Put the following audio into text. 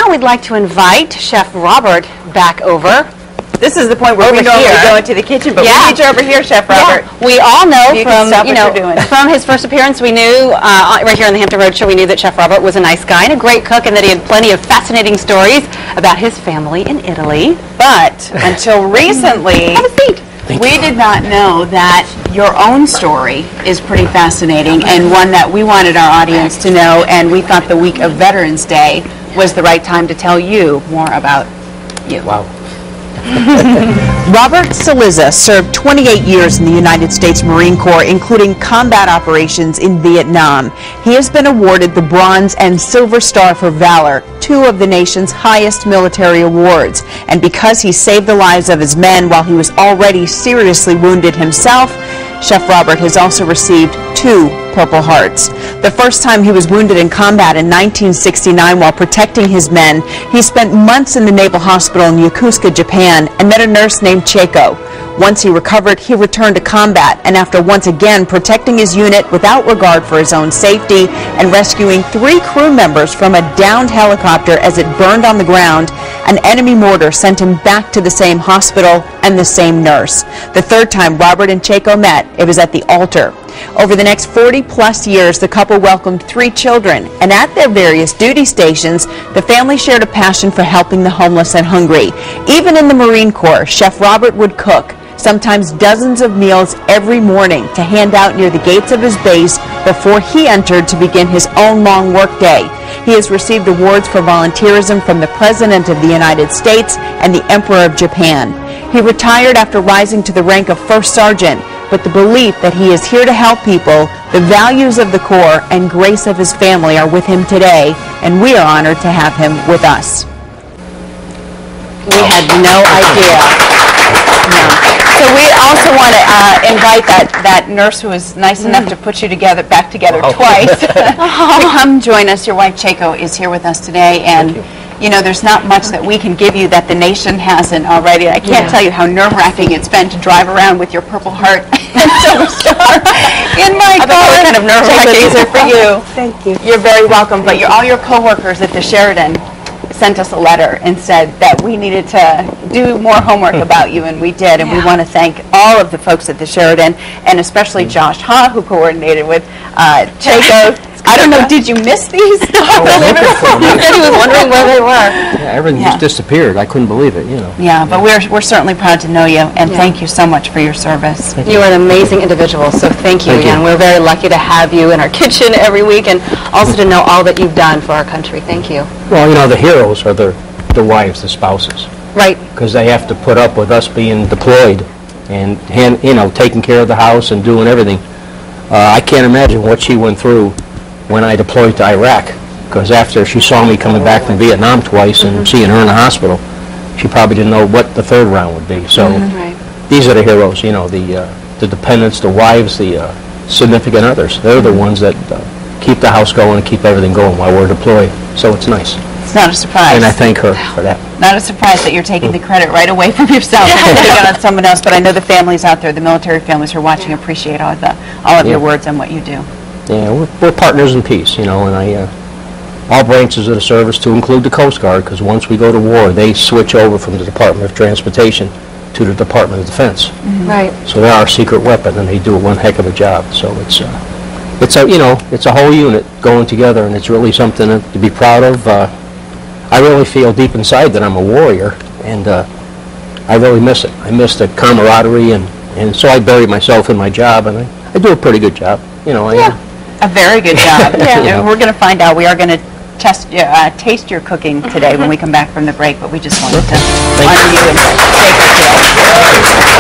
now we'd like to invite Chef Robert back over. This is the point where we normally go into the kitchen, but we need you over here, Chef Robert. Yeah. We all know from his first appearance, we knew right here on the Hampton Road Show, we knew that Chef Robert was a nice guy and a great cook, and that he had plenty of fascinating stories about his family in Italy. But until recently, have a seat. We did not know that your own story is pretty fascinating and one that we wanted our audience to know, and we thought the week of Veterans Day was the right time to tell you more about you. Wow. Robert Cillizza served 28 years in the United States Marine Corps, including combat operations in Vietnam. He has been awarded the Bronze and Silver Star for Valor, two of the nation's highest military awards. And because he saved the lives of his men while he was already seriously wounded himself, Chef Robert has also received 2 Purple Hearts. The first time he was wounded in combat in 1969 while protecting his men, he spent months in the Naval Hospital in Yokosuka, Japan, and met a nurse named Cheiko. Once he recovered, he returned to combat, and after once again protecting his unit without regard for his own safety and rescuing 3 crew members from a downed helicopter as it burned on the ground, an enemy mortar sent him back to the same hospital and the same nurse. The third time Robert and Cheiko met, it was at the altar. Over the next 40-plus years, the couple welcomed 3 children, and at their various duty stations, the family shared a passion for helping the homeless and hungry. Even in the Marine Corps, Chef Robert would cook, sometimes dozens of meals every morning, to hand out near the gates of his base before he entered to begin his own long workday. He has received awards for volunteerism from the President of the United States and the Emperor of Japan. He retired after rising to the rank of First Sergeant, but the belief that he is here to help people, the values of the Corps, and grace of his family are with him today, and we are honored to have him with us. We had no idea. No. So we also want to invite that nurse who was nice enough to put you back together twice to come join us. Your wife Cheiko is here with us today, and you know, there's not much that we can give you that the nation hasn't already. I can't tell you how nerve-wracking it's been to drive around with your Purple Heart and Silver Star in my car. Kind of nerve-wracking. These are for you. Thank you. You're very welcome. But all your coworkers at the Sheraton sent us a letter and said that we needed to do more homework about you, and we did. And we want to thank all of the folks at the Sheraton, and especially Josh Ha, who coordinated with Cheiko. I don't know, did you miss these? He was wondering where they were. Yeah, everything just disappeared. I couldn't believe it, you know. Yeah, but we're certainly proud to know you, and thank you so much for your service. You are an amazing individual, so thank you. And we're very lucky to have you in our kitchen every week, and also to know all that you've done for our country. Thank you. Well, you know, the heroes are the wives, the spouses. Right. Because they have to put up with us being deployed and, you know, taking care of the house and doing everything. I can't imagine what she went through when I deployed to Iraq, because after she saw me coming back from Vietnam twice and seeing her in the hospital, she probably didn't know what the third round would be. So these are the heroes, you know, the dependents, the wives, the significant others. They're the ones that keep the house going and keep everything going while we're deployed. So it's nice. It's not a surprise. And I thank her for that. Not a surprise that you're taking the credit right away from yourself and putting it on someone else, but I know the families out there, the military families who are watching, appreciate all of your words and what you do. Yeah, we're partners in peace, you know, and all branches of the service, to include the Coast Guard, because once we go to war, they switch over from the Department of Transportation to the Department of Defense. Right. So they're our secret weapon, and they do one heck of a job. So it's a whole unit going together, and it's really something to be proud of. I really feel deep inside that I'm a warrior, and I really miss it. I miss the camaraderie, and so I bury myself in my job, and I do a pretty good job, you know. A very good job. We're going to find out. We are going to taste your cooking today when we come back from the break, but we just wanted to honor you and take it today.